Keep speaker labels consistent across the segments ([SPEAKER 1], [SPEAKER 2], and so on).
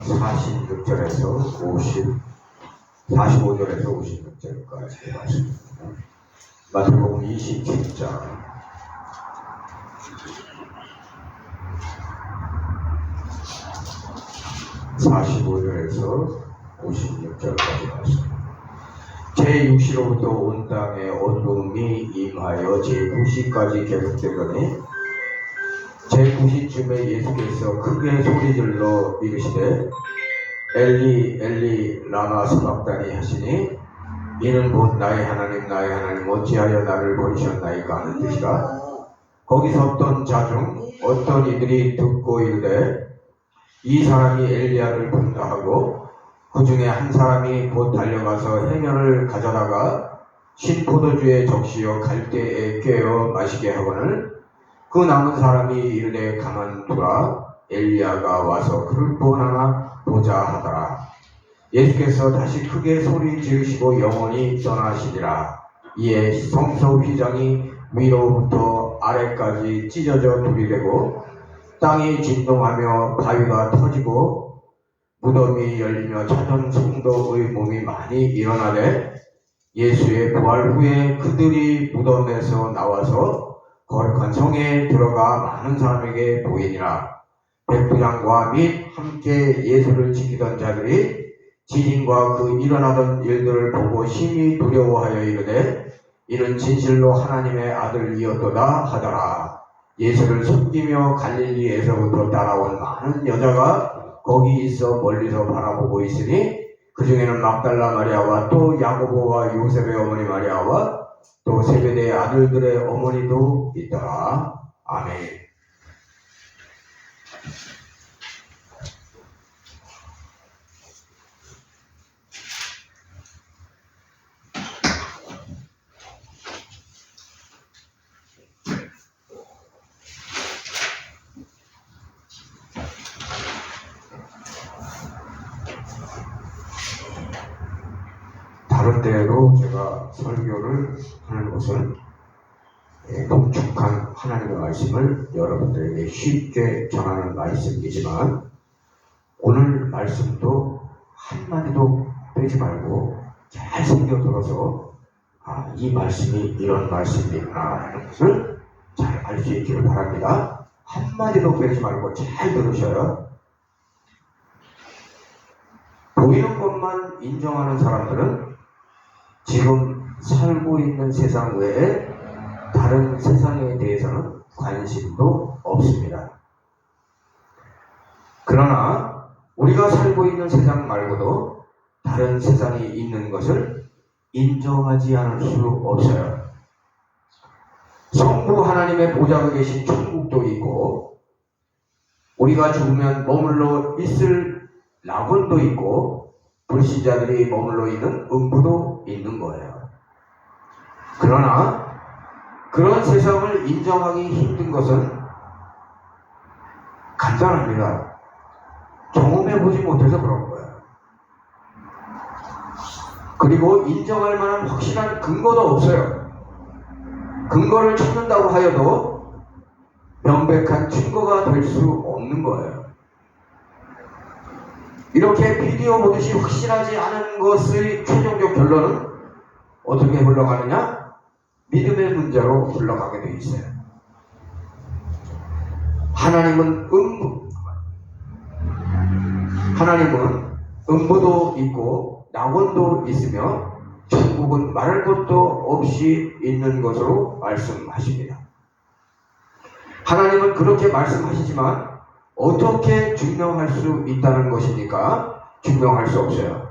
[SPEAKER 1] 46절에서 45절에서 56절까지 말씀입니다. 마태복음 27장 45절에서 56절까지 말씀입니다. 제6시로부터 온 땅에 어둠이 임하여 제9시까지 계속되더니 제9시쯤에 예수께서 크게 소리질러 이르시되 엘리 엘리 라마 사박다니 하시니 이는 곧 나의 하나님 어찌하여 나를 버리셨나이까 하는 뜻이라. 거기 섰던 자 중 어떤 이들이 듣고 이르되 이 사람이 엘리야를 본다 하고 그 중에 한 사람이 곧 달려가서 해면을 가져다가 신 포도주에 적시어 갈대에 꿰어 마시게 하거늘 그 남은 사람이 이르되 가만두라 엘리야가 와서 그를 보나마 보자 하더라. 예수께서 다시 크게 소리 지르시고 영원히 떠나시니라. 이에 성소 휘장이 위로부터 아래까지 찢어져 둘이 되고 땅이 진동하며 바위가 터지고 무덤이 열리며 찾은 성도의 몸이 많이 일어나되 예수의 부활 후에 그들이 무덤에서 나와서 거룩한 성에 들어가 많은 사람에게 보이니라. 백부장과 및 함께 예수를 지키던 자들이 지진과 그 일어나던 일들을 보고 심히 두려워하여 이르되 이는 진실로 하나님의 아들이었도다 하더라. 예수를 섬기며 갈릴리에서부터 따라온 많은 여자가 거기 있어 멀리서 바라보고 있으니 그 중에는 막달라 마리아와 또 야고보와 요셉의 어머니 마리아와 또 세베대의 아들들의 어머니도 있더라. 아멘. 다른 때에도 제가 설교를 하는 것은 농축한 하나님의 말씀을 여러분들에게 쉽게 전하는 말씀이지만 오늘 말씀도 한마디도 빼지 말고 잘 새겨 들어서 이 말씀이 이런 말씀이구나 하는 것을 잘 알 수 있기를 바랍니다. 한마디도 빼지 말고 잘 들으셔요. 보이는 것만 인정하는 사람들은 지금 살고 있는 세상 외에 다른 세상에 대해서는 관심도 없습니다. 그러나 우리가 살고 있는 세상 말고도 다른 세상이 있는 것을 인정하지 않을 수 없어요. 성부 하나님의 보좌가 계신 천국도 있고 우리가 죽으면 머물러 있을 낙원도 있고 불신자들이 머물러 있는 음부도 있는 거예요. 그러나 그런 세상을 인정하기 힘든 것은 간단합니다. 경험해보지 못해서 그런 거예요. 그리고 인정할 만한 확실한 근거도 없어요. 근거를 찾는다고 하여도 명백한 증거가 될 수 없는 거예요. 이렇게 비디오 보듯이 확실하지 않은 것의 최종적 결론은 어떻게 흘러가느냐? 믿음의 문제로 흘러가게 되어 있어요. 하나님은 음부도 있고 낙원도 있으며 천국은 말할 것도 없이 있는 것으로 말씀하십니다. 하나님은 그렇게 말씀하시지만 어떻게 증명할 수 있다는 것입니까? 증명할 수 없어요.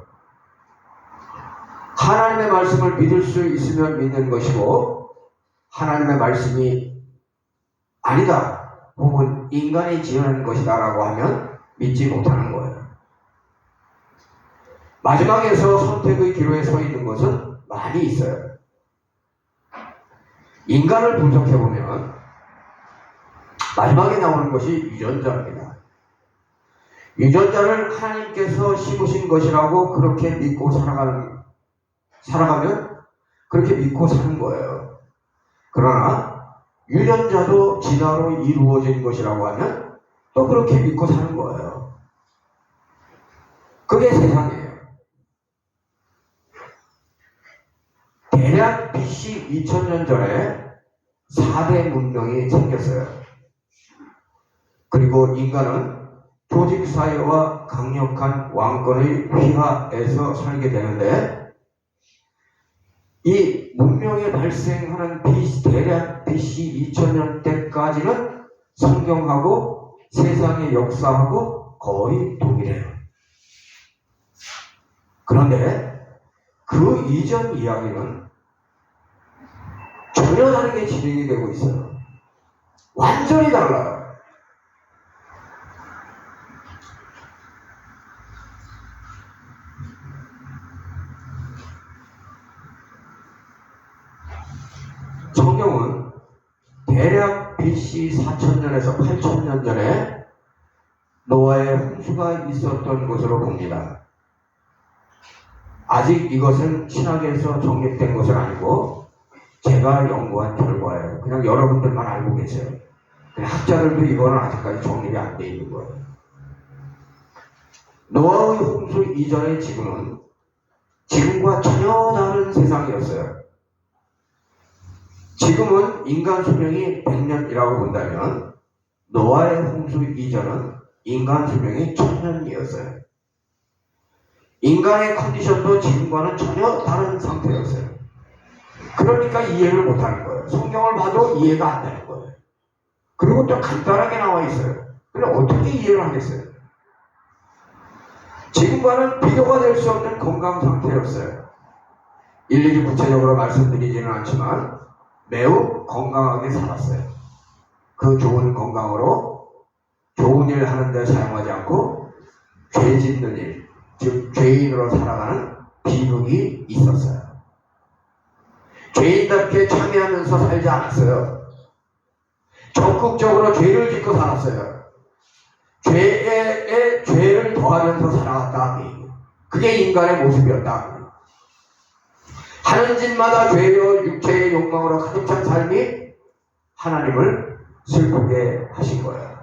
[SPEAKER 1] 하나님의 말씀을 믿을 수 있으면 믿는 것이고 하나님의 말씀이 아니다 혹은 인간이 지어낸 것이다 라고 하면 믿지 못하는 거예요. 마지막에서 선택의 기로에 서 있는 것은 많이 있어요. 인간을 분석해보면 마지막에 나오는 것이 유전자입니다. 유전자를 하나님께서 심으신 것이라고 그렇게 믿고 살아가면 그렇게 믿고 사는 거예요. 그러나 유전자도 진화로 이루어진 것이라고 하면 또 그렇게 믿고 사는 거예요. 그게 세상이에요. 대략 BC 2000년 전에 4대 문명이 생겼어요. 그리고 인간은 조직사회와 강력한 왕권의 휘하에서 살게 되는데, 이 문명이 발생하는 대략 BC 2000년 때까지는 성경하고 세상의 역사하고 거의 동일해요. 그런데 그 이전 이야기는 전혀 다르게 진행이 되고 있어요. 완전히 달라요. 성경은 대략 BC 4000년에서 8000년 전에 노아의 홍수가 있었던 것으로 봅니다. 아직 이것은 신학에서 정립된 것은 아니고 제가 연구한 결과예요. 그냥 여러분들만 알고 계세요. 학자들도 이거는 아직까지 정립이 안 돼 있는 거예요. 노아의 홍수 이전의 지금은 지금과 전혀 다른 세상이었어요. 지금은 인간 수명이 100년이라고 본다면 노아의 홍수 이전은 인간 수명이 1000년이었어요. 인간의 컨디션도 지금과는 전혀 다른 상태였어요. 그러니까 이해를 못하는 거예요. 성경을 봐도 이해가 안 되는 거예요. 그리고 또 간단하게 나와 있어요. 그럼 어떻게 이해를 하겠어요? 지금과는 비교가 될 수 없는 건강 상태였어요. 일일이 구체적으로 말씀드리지는 않지만 매우 건강하게 살았어요. 그 좋은 건강으로 좋은 일 하는데 사용하지 않고 죄 짓는 일, 즉 죄인으로 살아가는 비극이 있었어요. 죄인답게 참여하면서 살지 않았어요. 적극적으로 죄를 짓고 살았어요. 죄에 죄를 더하면서 살아갔다. 그게 인간의 모습이었다. 하는 짓마다 죄와 육체의 욕망으로 가득 찬 삶이 하나님을 슬프게 하신 거예요.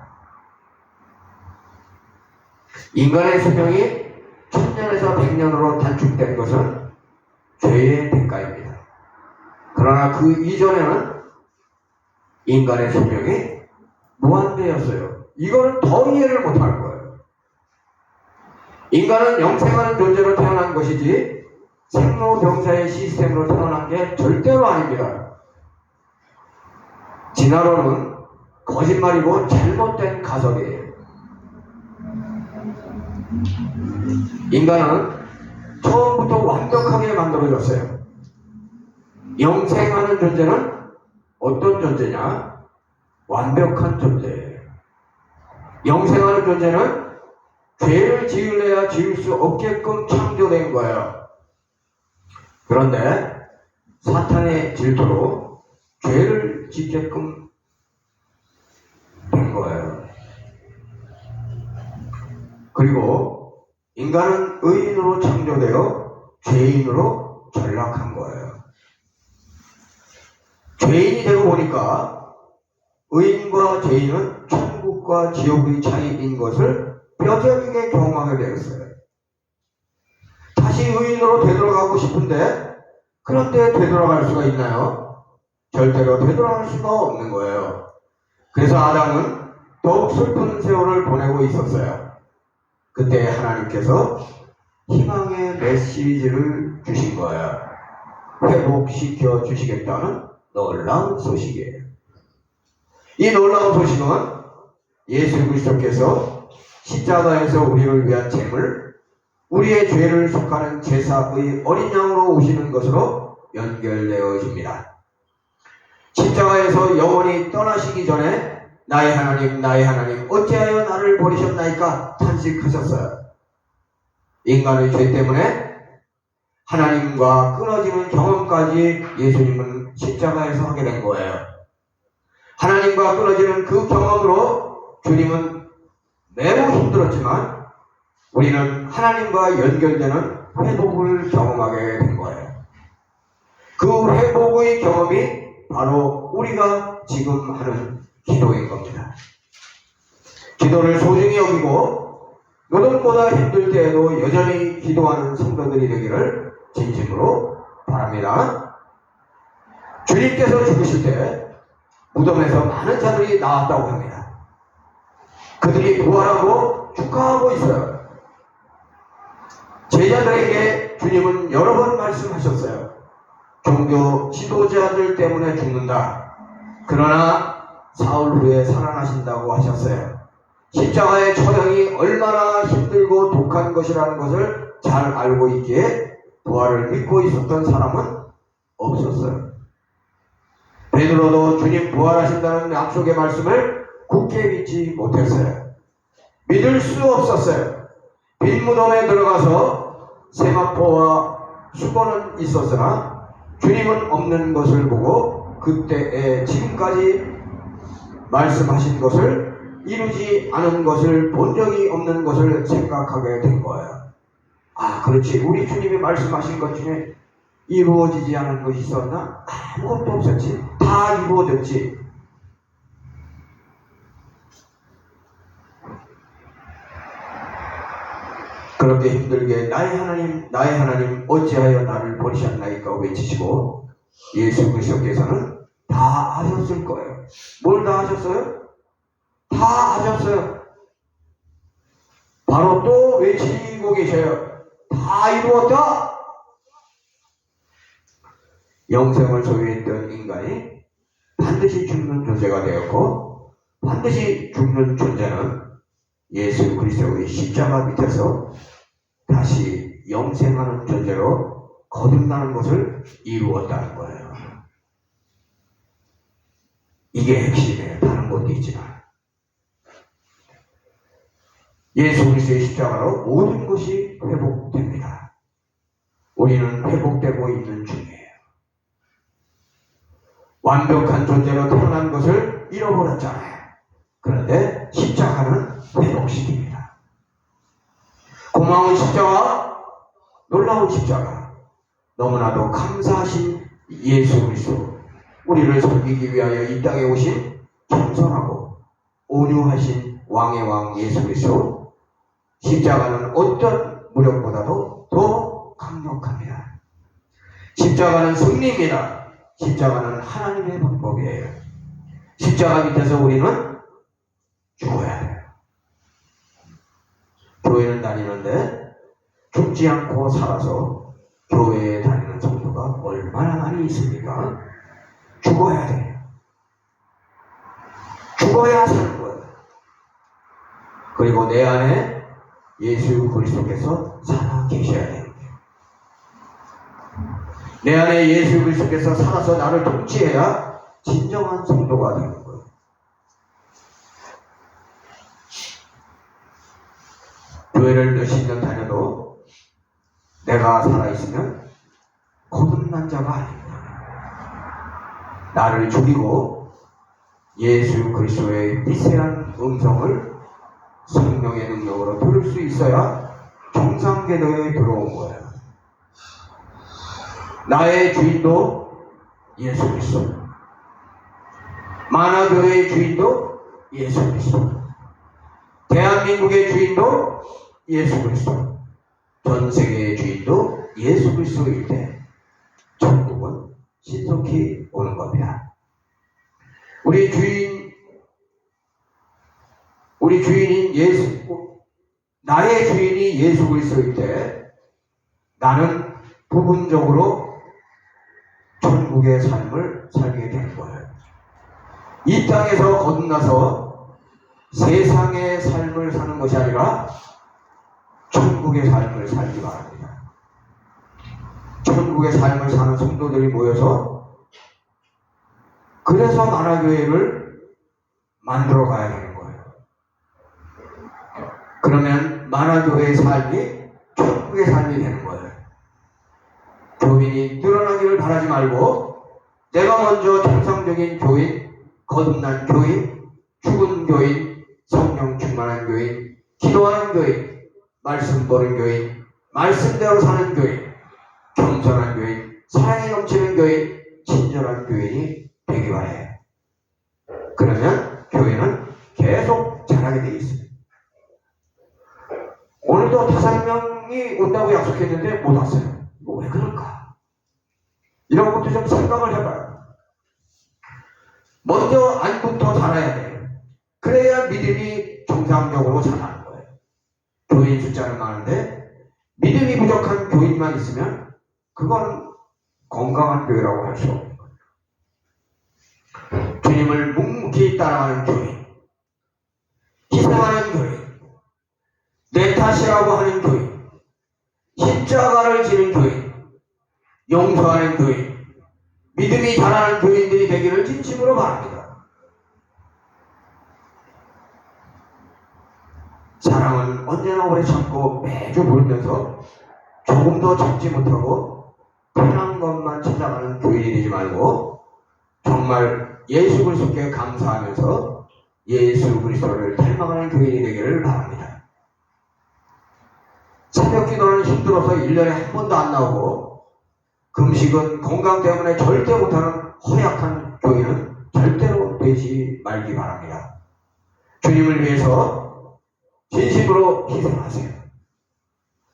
[SPEAKER 1] 인간의 수명이 1000년에서 100년으로 단축된 것은 죄의 대가입니다. 그러나 그 이전에는 인간의 수명이 무한대였어요. 이거는 더 이해를 못할 거예요. 인간은 영생하는 존재로 태어난 것이지 생로병사의 시스템으로 태어난 게 절대로 아닙니다. 진화론은 거짓말이고 잘못된 가설이에요. 인간은 처음부터 완벽하게 만들어졌어요. 영생하는 존재는 어떤 존재냐? 완벽한 존재예요. 영생하는 존재는 죄를 지을래야 지을 수 없게끔 창조된 거예요. 그런데 사탄의 질투로 죄를 짓게끔 된 거예요. 그리고 인간은 의인으로 창조되어 죄인으로 전락한 거예요. 죄인이 되고 보니까 의인과 죄인은 천국과 지옥의 차이인 것을 뼈저리게 경험하게 되었어요. 다시 의인으로 되돌아가고 싶은데, 그런데 되돌아갈 수가 있나요? 절대로 되돌아갈 수가 없는 거예요. 그래서 아담은 더욱 슬픈 세월을 보내고 있었어요. 그때 하나님께서 희망의 메시지를 주신 거예요. 회복시켜 주시겠다는 놀라운 소식이에요. 이 놀라운 소식은 예수 그리스도께서 십자가에서 우리를 위한 제물, 우리의 죄를 속하는 제사의 어린 양으로 오시는 것으로 연결되어집니다. 십자가에서 영원히 떠나시기 전에 나의 하나님 어찌하여 나를 버리셨나이까 탄식하셨어요. 인간의 죄 때문에 하나님과 끊어지는 경험까지 예수님은 십자가에서 하게 된 거예요. 하나님과 끊어지는 그 경험으로 주님은 매우 힘들었지만 우리는 하나님과 연결되는 회복을 경험하게 된 거예요. 그 회복의 경험이 바로 우리가 지금 하는 기도인 겁니다. 기도를 소중히 여기고 노동보다 힘들 때에도 여전히 기도하는 성도들이 되기를 진심으로 바랍니다. 주님께서 죽으실 때 무덤에서 많은 자들이 나왔다고 합니다. 그들이 부활하고 축하하고 있어요. 제자들에게 주님은 여러 번 말씀하셨어요. 종교 지도자들 때문에 죽는다. 그러나 사흘 후에 살아나신다고 하셨어요. 십자가의 처형이 얼마나 힘들고 독한 것이라는 것을 잘 알고 있기에 부활을 믿고 있었던 사람은 없었어요. 베드로도 주님 부활하신다는 약속의 말씀을 굳게 믿지 못했어요. 믿을 수 없었어요. 빈 무덤에 들어가서 세마포와 수건은 있었으나 주님은 없는 것을 보고 그때에 지금까지 말씀하신 것을 이루지 않은 것을 본 적이 없는 것을 생각하게 된 거예요. 아, 그렇지. 우리 주님이 말씀하신 것 중에 이루어지지 않은 것이 있었나? 아무것도 없었지. 다 이루어졌지. 그렇게 힘들게 나의 하나님 어찌하여 나를 버리셨나이까 외치시고 예수 그리스도께서는 다 하셨을 거예요. 뭘 다 하셨어요? 다 하셨어요. 바로 또 외치고 계셔요. 다 이루었다. 영생을 소유했던 인간이 반드시 죽는 존재가 되었고 반드시 죽는 존재는 예수 그리스도의 십자가 밑에서 다시 영생하는 존재로 거듭나는 것을 이루었다는 거예요. 이게 핵심이에요. 다른 것도 있지만 예수 그리스도의 십자가로 모든 것이 회복됩니다. 우리는 회복되고 있는 중이에요. 완벽한 존재로 태어난 것을 잃어버렸잖아요. 그런데 십자가는 회복시킵니다. 고마운 십자가, 놀라운 십자가, 너무나도 감사하신 예수 그리스도, 우리를 섬기기 위하여 이 땅에 오신 겸손하고 온유하신 왕의 왕 예수 그리스도, 십자가는 어떤 무력보다도 더 강력합니다. 십자가는 승리입니다. 십자가는 하나님의 방법이에요. 십자가 밑에서 우리는 죽어야 돼요. 교회는 다니는데 죽지 않고 살아서 교회에 다니는 성도가 얼마나 많이 있습니까? 죽어야 돼요. 죽어야 사는 거예요. 그리고 내 안에 예수 그리스도께서 살아 계셔야 돼요. 내 안에 예수 그리스도께서 살아서 나를 통치해야 진정한 성도가 되는 거예요. 교회를 몇십 년 다녀도 내가 살아있으면 거듭난 자가 아닙니다. 나를 죽이고 예수 그리스도의 미세한 음성을 성령의 능력으로 들을 수 있어야 정상궤도에 들어온 거예요. 나의 주인도 예수 그리스도, 만화교회의 주인도 예수 그리스도, 대한민국의 주인도 예수 그리스도, 전 세계의 주인도 예수 그리스도일 때 천국은 신속히 오는 겁니다. 우리 주인인 나의 주인이 예수 그리스도일 때 나는 부분적으로 천국의 삶을 살게 되는 거예요. 이 땅에서 거듭나서 세상의 삶을 사는 것이 아니라 천국의 삶을 살기 바랍니다. 천국의 삶을 사는 성도들이 모여서 그래서 만화교회를 만들어 가야 되는 거예요. 그러면 만화교회의 삶이 천국의 삶이 되는 거예요. 교인이 늘어나기를 바라지 말고 내가 먼저 정상적인 교인, 거듭난 교인, 죽은 교인, 성령 충만한 교인, 기도하는 교인, 말씀 보는 교인, 말씀대로 사는 교인, 겸손한 교인, 사랑이 넘치는 교인, 친절한 교인이 되기 바라요. 그러면 교회는 계속 자라게 되어 있습니다. 오늘도 5명이 온다고 약속했는데 못 왔어요. 이거 왜 그럴까? 이런 것도 좀 생각을 해봐요. 먼저 안부터 잘해야 돼요. 그래야 믿음이 정상적으로 자라는 거예요. 교인 숫자는 많은데 믿음이 부족한 교인만 있으면 그건 건강한 교회라고 할 수 없는 거예요. 주님을 묵묵히 따라가는 교인, 희생하는 교인, 내 탓이라고 하는 교인, 십자가를 지는 교인, 용서하는 교인, 믿음이 자라는 교인들이 되기를 진심으로 바랍니다. 사랑은 언제나 오래 참고 매주 울면서 조금도 참지 못하고 편한 것만 찾아가는 교인이 되지 말고 정말 예수 그리스도께 감사하면서 예수 그리스도를 닮아가는 교인이 되기를 바랍니다. 새벽 기도는 힘들어서 1년에 한 번도 안 나오고 금식은 건강 때문에 절대 못하는 허약한 교인은 절대로 되지 말기 바랍니다. 주님을 위해서 진심으로 희생하세요.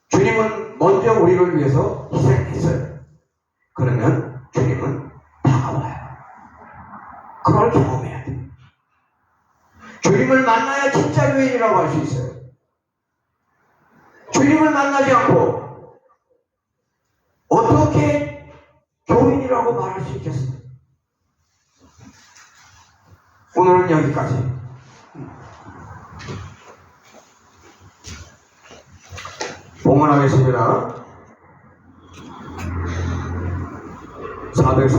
[SPEAKER 1] 주님은 먼저 우리를 위해서 희생했어요. 그러면 주님은 다가와요. 그걸 경험해야 돼요. 주님을 만나야 진짜 교인이라고 할 수 있어요. 주님을 만나지 않고 어떻게 교인이라고 말할 수 있겠어요? 오늘은 여기까지. 봉헌하겠습니다. 430